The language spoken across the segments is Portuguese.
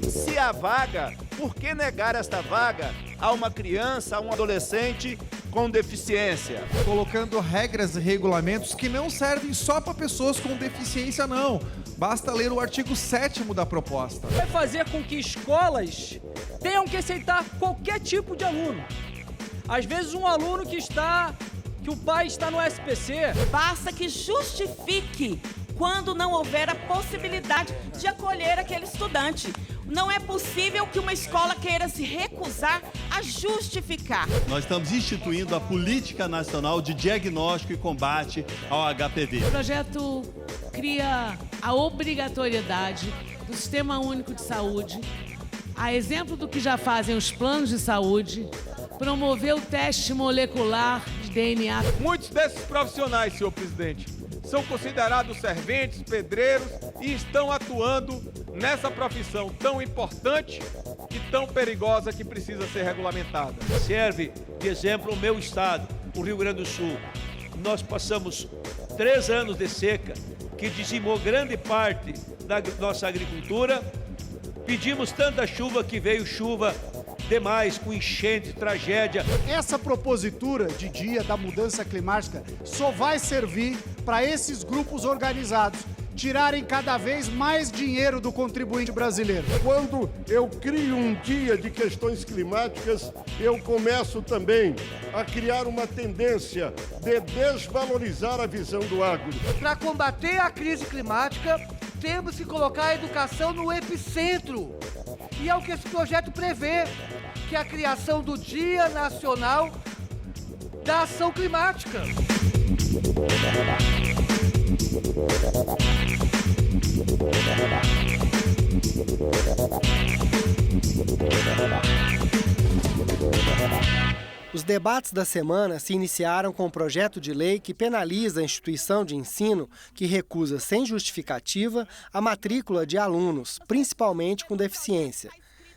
Se há vaga, por que negar esta vaga a uma criança, a um adolescente com deficiência? Colocando regras e regulamentos que não servem só para pessoas com deficiência, não. Basta ler o artigo 7º da proposta. Vai fazer com que escolas tenham que aceitar qualquer tipo de aluno. Às vezes um aluno que o pai está no SPC. Basta que justifique quando não houver a possibilidade de acolher aquele estudante. Não é possível que uma escola queira se recusar a justificar. Nós estamos instituindo a Política Nacional de Diagnóstico e Combate ao HPV. O projeto cria a obrigatoriedade do Sistema Único de Saúde, a exemplo do que já fazem os planos de saúde, promover o teste molecular de DNA. Muitos desses profissionais, senhor presidente, são considerados serventes, pedreiros e estão atuando nessa profissão tão importante e tão perigosa que precisa ser regulamentada. Serve de exemplo o meu estado, o Rio Grande do Sul. Nós passamos 3 anos de seca, que dizimou grande parte da nossa agricultura. Pedimos tanta chuva que veio chuva demais, com enchente, tragédia. Essa propositura de dia da mudança climática só vai servir para esses grupos organizados tirarem cada vez mais dinheiro do contribuinte brasileiro. Quando eu crio um dia de questões climáticas, eu começo também a criar uma tendência de desvalorizar a visão do agro. Para combater a crise climática, temos que colocar a educação no epicentro. E é o que esse projeto prevê, que é a criação do Dia Nacional da Ação Climática. Os debates da semana se iniciaram com um projeto de lei que penaliza a instituição de ensino que recusa sem justificativa a matrícula de alunos, principalmente com deficiência.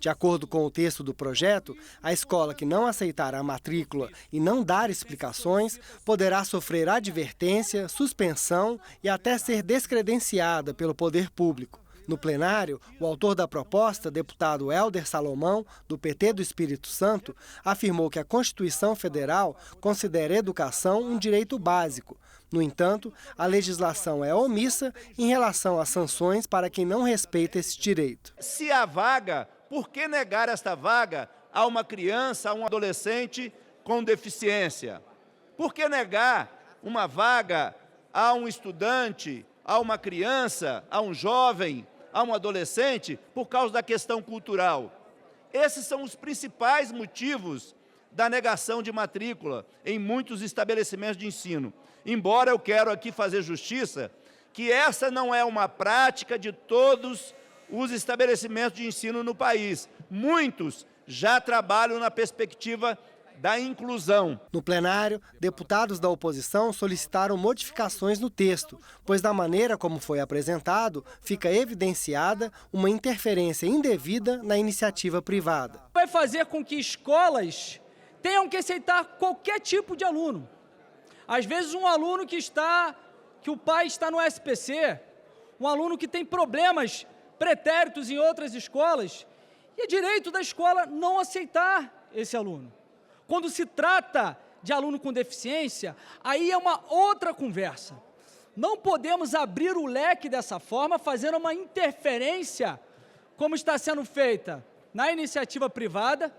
De acordo com o texto do projeto, a escola que não aceitar a matrícula e não dar explicações poderá sofrer advertência, suspensão e até ser descredenciada pelo poder público. No plenário, o autor da proposta, deputado Hélder Salomão, do PT do Espírito Santo, afirmou que a Constituição Federal considera a educação um direito básico. No entanto, a legislação é omissa em relação às sanções para quem não respeita esse direito. Se há vaga, por que negar esta vaga a uma criança, a um adolescente com deficiência? Por que negar uma vaga a um estudante, a uma criança, a um jovem, a um adolescente, por causa da questão cultural? Esses são os principais motivos da negação de matrícula em muitos estabelecimentos de ensino. Embora eu quero aqui fazer justiça, que essa não é uma prática de todos os estabelecimentos de ensino no país. Muitos já trabalham na perspectiva da inclusão. No plenário, deputados da oposição solicitaram modificações no texto, pois da maneira como foi apresentado, fica evidenciada uma interferência indevida na iniciativa privada. Vai fazer com que escolas tenham que aceitar qualquer tipo de aluno. Às vezes um aluno que o pai está no SPC, um aluno que tem problemas pretéritos em outras escolas, e é direito da escola não aceitar esse aluno. Quando se trata de aluno com deficiência, aí é uma outra conversa. Não podemos abrir o leque dessa forma, fazendo uma interferência, como está sendo feita na iniciativa privada,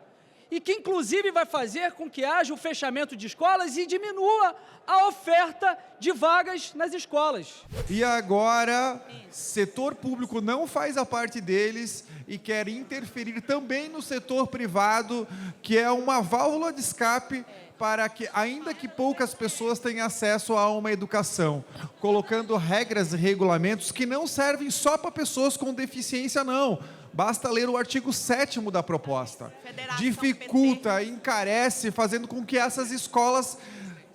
e que inclusive vai fazer com que haja o fechamento de escolas e diminua a oferta de vagas nas escolas. E agora, setor público não faz a parte deles e quer interferir também no setor privado, que é uma válvula de escape para que, ainda que poucas pessoas tenham acesso a uma educação, colocando regras e regulamentos que não servem só para pessoas com deficiência, não. Basta ler o artigo 7º da proposta. Dificulta, encarece, fazendo com que essas escolas,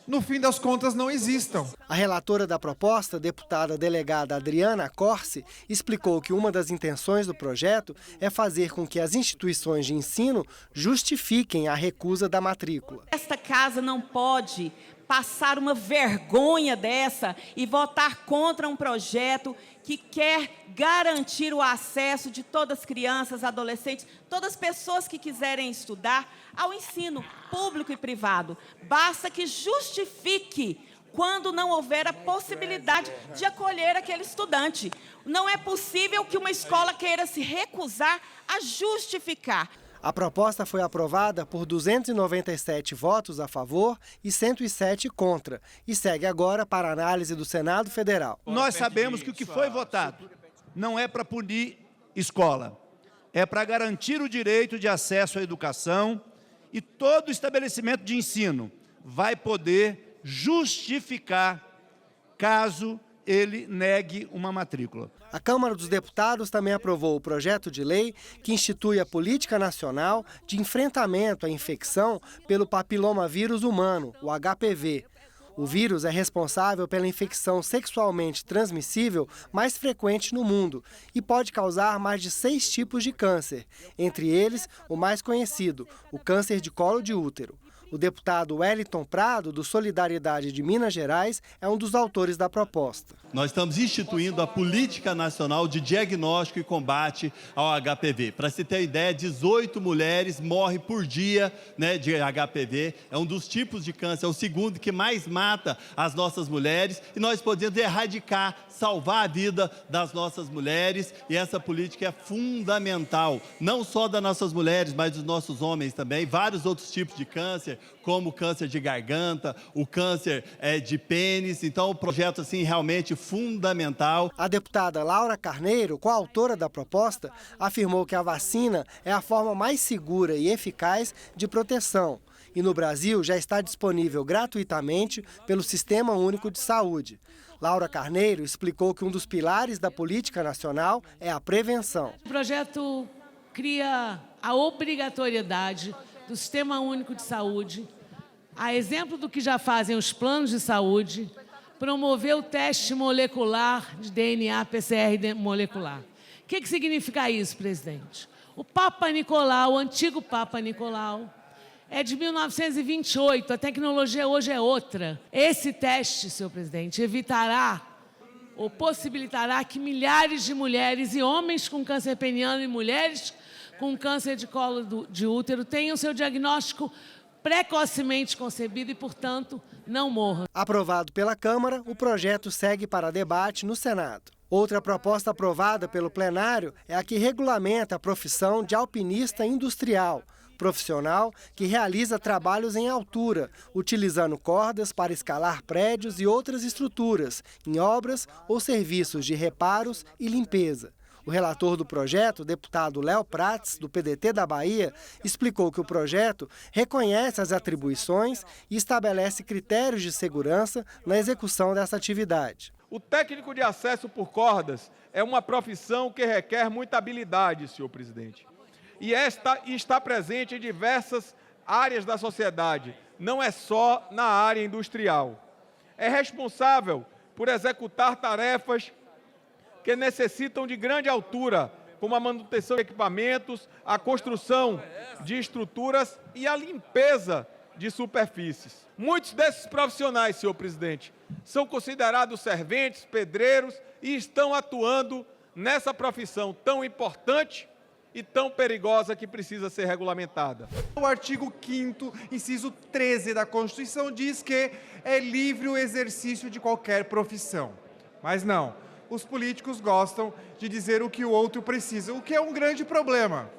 no fim das contas, não existam. A relatora da proposta, deputada delegada Adriana Corse, explicou que uma das intenções do projeto é fazer com que as instituições de ensino justifiquem a recusa da matrícula. esta casa não pode passar uma vergonha dessa e votar contra um projeto que quer garantir o acesso de todas as crianças, adolescentes, todas as pessoas que quiserem estudar ao ensino público e privado. Basta que justifique quando não houver a possibilidade de acolher aquele estudante. Não é possível que uma escola queira se recusar a justificar. A proposta foi aprovada por 297 votos a favor e 107 contra e segue agora para análise do Senado Federal. Nós sabemos que o que foi votado não é para punir escola, é para garantir o direito de acesso à educação e todo estabelecimento de ensino vai poder justificar caso ele negue uma matrícula. A Câmara dos Deputados também aprovou o projeto de lei que institui a Política Nacional de Enfrentamento à Infecção pelo Papilomavírus Humano, o HPV. O vírus é responsável pela infecção sexualmente transmissível mais frequente no mundo e pode causar mais de 6 tipos de câncer, entre eles o mais conhecido, o câncer de colo de útero. O deputado Wellington Prado, do Solidariedade de Minas Gerais, é um dos autores da proposta. Nós estamos instituindo a Política Nacional de Diagnóstico e Combate ao HPV. Para se ter uma ideia, 18 mulheres morrem por dia, né, de HPV. É um dos tipos de câncer, é o segundo que mais mata as nossas mulheres. E nós podemos erradicar, salvar a vida das nossas mulheres. E essa política é fundamental, não só das nossas mulheres, mas dos nossos homens também. Vários outros tipos de câncer, como o câncer de garganta, o câncer de pênis. Então, o projeto, assim, realmente fundamental. A deputada Laura Carneiro, coautora da proposta, afirmou que a vacina é a forma mais segura e eficaz de proteção. E no Brasil já está disponível gratuitamente pelo Sistema Único de Saúde. Laura Carneiro explicou que um dos pilares da política nacional é a prevenção. O projeto cria a obrigatoriedade do Sistema Único de Saúde, a exemplo do que já fazem os planos de saúde, promover o teste molecular de DNA, PCR molecular. O que significa isso, presidente? O Papa Nicolau, o antigo Papa Nicolau, é de 1928, a tecnologia hoje é outra. Esse teste, senhor presidente, evitará ou possibilitará que milhares de mulheres e homens com câncer peniano e mulheres com câncer de colo de útero tenham seu diagnóstico precocemente concebido e, portanto, não morram. Aprovado pela Câmara, o projeto segue para debate no Senado. Outra proposta aprovada pelo plenário é a que regulamenta a profissão de alpinista industrial, profissional que realiza trabalhos em altura, utilizando cordas para escalar prédios e outras estruturas, em obras ou serviços de reparos e limpeza. O relator do projeto, o deputado Léo Prats, do PDT da Bahia, explicou que o projeto reconhece as atribuições e estabelece critérios de segurança na execução dessa atividade. O técnico de acesso por cordas é uma profissão que requer muita habilidade, senhor presidente. E está presente em diversas áreas da sociedade, não é só na área industrial. É responsável por executar tarefas que necessitam de grande altura, como a manutenção de equipamentos, a construção de estruturas e a limpeza de superfícies. Muitos desses profissionais, senhor presidente, são considerados serventes, pedreiros e estão atuando nessa profissão tão importante e tão perigosa que precisa ser regulamentada. O artigo 5º, inciso 13 da Constituição diz que é livre o exercício de qualquer profissão. Mas não. Os políticos gostam de dizer o que o outro precisa, o que é um grande problema.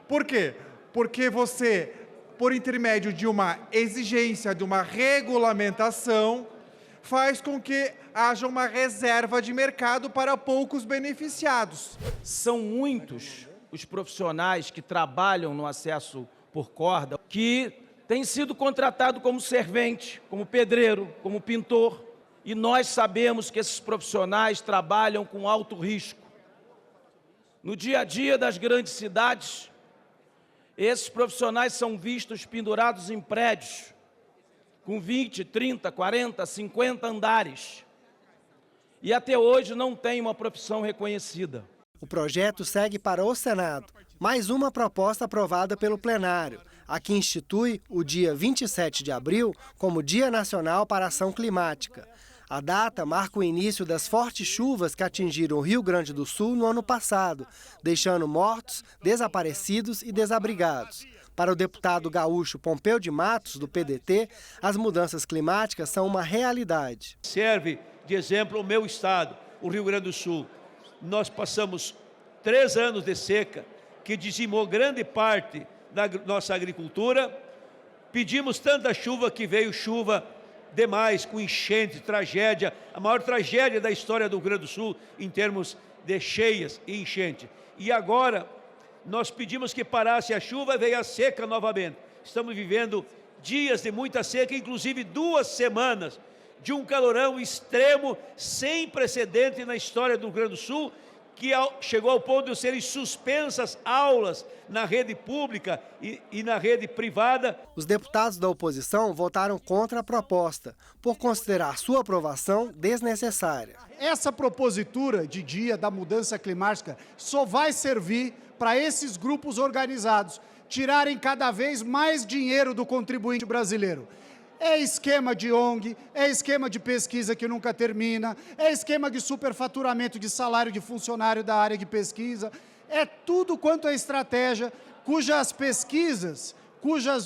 Por quê? Porque você, por intermédio de uma exigência, de uma regulamentação, faz com que haja uma reserva de mercado para poucos beneficiados. São muitos os profissionais que trabalham no acesso por corda, que têm sido contratados como servente, como pedreiro, como pintor. E nós sabemos que esses profissionais trabalham com alto risco. No dia a dia das grandes cidades, esses profissionais são vistos pendurados em prédios, com 20, 30, 40, 50 andares. E até hoje não tem uma profissão reconhecida. O projeto segue para o Senado. Mais uma proposta aprovada pelo plenário. a que institui o dia 27 de abril como Dia Nacional para a Ação Climática. A data marca o início das fortes chuvas que atingiram o Rio Grande do Sul no ano passado, deixando mortos, desaparecidos e desabrigados. Para o deputado gaúcho Pompeu de Matos, do PDT, as mudanças climáticas são uma realidade. Serve de exemplo o meu estado, o Rio Grande do Sul. Nós passamos 3 anos de seca, que dizimou grande parte da nossa agricultura. Pedimos tanta chuva que veio chuva demais, com enchente, tragédia, a maior tragédia da história do Rio Grande do Sul em termos de cheias e enchente. E agora nós pedimos que parasse a chuva e veio a seca novamente. Estamos vivendo dias de muita seca, inclusive 2 semanas de um calorão extremo, sem precedente na história do Rio Grande do Sul, que chegou ao ponto de serem suspensas aulas na rede pública e na rede privada. Os deputados da oposição votaram contra a proposta, por considerar sua aprovação desnecessária. Essa propositura de dia da mudança climática só vai servir para esses grupos organizados tirarem cada vez mais dinheiro do contribuinte brasileiro. É esquema de ONG, é esquema de pesquisa que nunca termina, é esquema de superfaturamento de salário de funcionário da área de pesquisa, é tudo quanto é estratégia cujas pesquisas,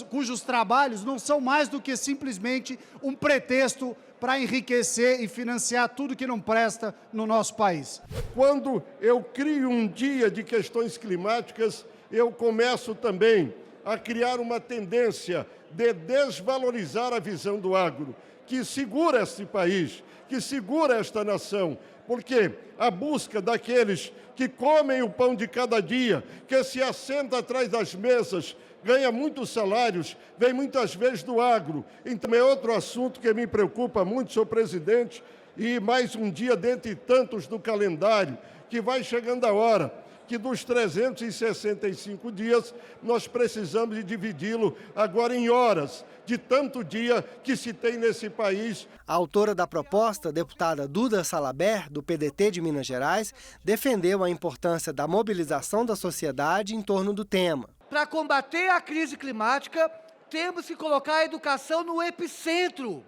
cujos trabalhos não são mais do que simplesmente um pretexto para enriquecer e financiar tudo que não presta no nosso país. Quando eu crio um dia de questões climáticas, eu começo também a criar uma tendência de desvalorizar a visão do agro, que segura este país, que segura esta nação, porque a busca daqueles que comem o pão de cada dia, que se assenta atrás das mesas, ganha muitos salários, vem muitas vezes do agro. Então é outro assunto que me preocupa muito, senhor presidente, e mais um dia dentre tantos do calendário, que vai chegando a hora que dos 365 dias, nós precisamos de dividi-lo agora em horas, de tanto dia que se tem nesse país. A autora da proposta, deputada Duda Salabert, do PDT de Minas Gerais, defendeu a importância da mobilização da sociedade em torno do tema. Para combater a crise climática, temos que colocar a educação no epicentro.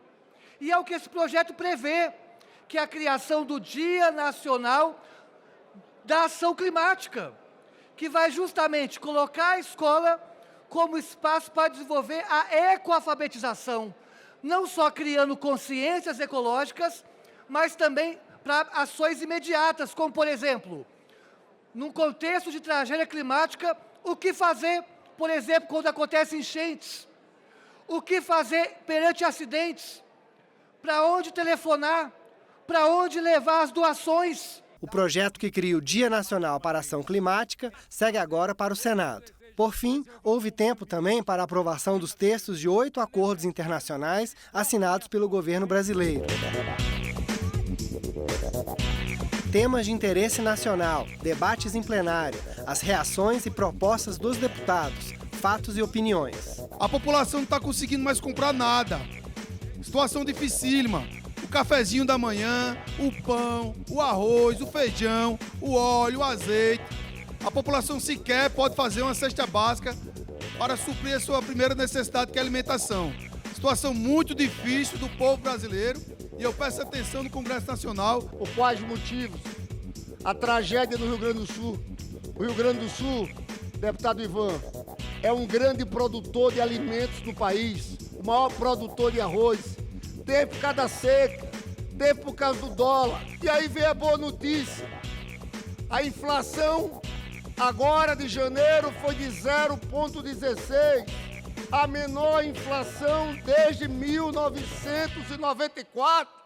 E é o que esse projeto prevê, que é a criação do Dia Nacional da Ação Climática, que vai justamente colocar a escola como espaço para desenvolver a ecoalfabetização, não só criando consciências ecológicas, mas também para ações imediatas, como, por exemplo, num contexto de tragédia climática, o que fazer, por exemplo, quando acontecem enchentes? O que fazer perante acidentes? Para onde telefonar? Para onde levar as doações? O projeto que cria o Dia Nacional para a Ação Climática segue agora para o Senado. Por fim, houve tempo também para a aprovação dos textos de 8 acordos internacionais assinados pelo governo brasileiro. Temas de interesse nacional, debates em plenário, as reações e propostas dos deputados, fatos e opiniões. A população não está conseguindo mais comprar nada. Situação dificílima. O cafezinho da manhã, o pão, o arroz, o feijão, o óleo, o azeite. A população sequer pode fazer uma cesta básica para suprir a sua primeira necessidade, que é a alimentação. Situação muito difícil do povo brasileiro e eu peço atenção no Congresso Nacional. Por quais motivos? A tragédia no Rio Grande do Sul. O Rio Grande do Sul, deputado Ivan, é um grande produtor de alimentos no país, o maior produtor de arroz. Teve por causa da seca, teve por causa do dólar. E aí vem a boa notícia. A inflação agora de janeiro foi de 0,16. A menor inflação desde 1994.